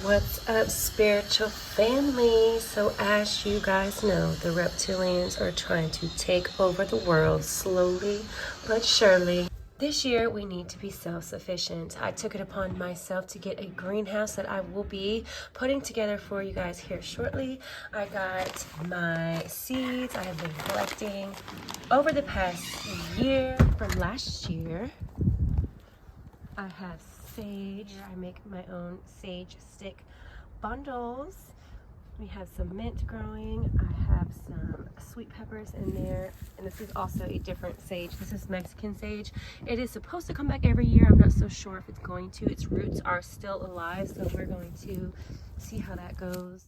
What's up, spiritual family? So as you guys know, the reptilians are trying to take over the world slowly but surely. This year we need to be self-sufficient. I took it upon myself to get a greenhouse that I will be putting together for you guys here shortly. I got my seeds I have been collecting over the past year from last year. I have sage. I make my own sage stick bundles. We have some mint growing. I have some sweet peppers in there. And this is also a different sage. This is Mexican sage. It is supposed to come back every year. I'm not so sure if it's going to. Its roots are still alive, so we're going to see how that goes.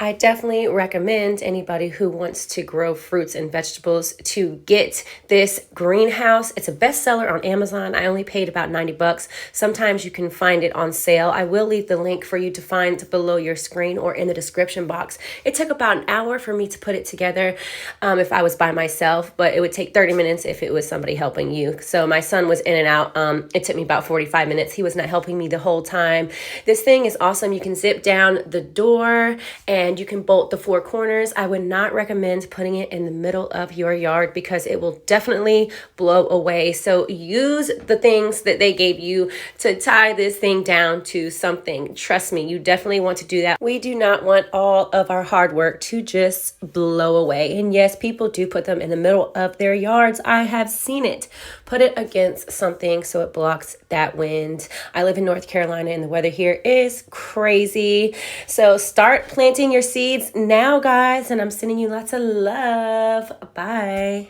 I definitely recommend anybody who wants to grow fruits and vegetables to get this greenhouse. It's a bestseller on Amazon. I only paid about 90 bucks. Sometimes you can find it on sale. I will leave the link for you to find below your screen or in the description box. It took about an hour for me to put it together if I was by myself, but it would take 30 minutes if it was somebody helping you. So my son was in and out. It took me about 45 minutes. He was not helping me the whole time. This thing is awesome. You can zip down the door and you can bolt the four corners. I would not recommend putting it in the middle of your yard because it will definitely blow away. So use the things that they gave you to tie this thing down to something. Trust me, you definitely want to do that. We do not want all of our hard work to just blow away. And yes, people do put them in the middle of their yards. I have seen it. Put it against something so it blocks that wind. I live in North Carolina and the weather here is crazy. So start planting your seeds now, guys, and I'm sending you lots of love. Bye.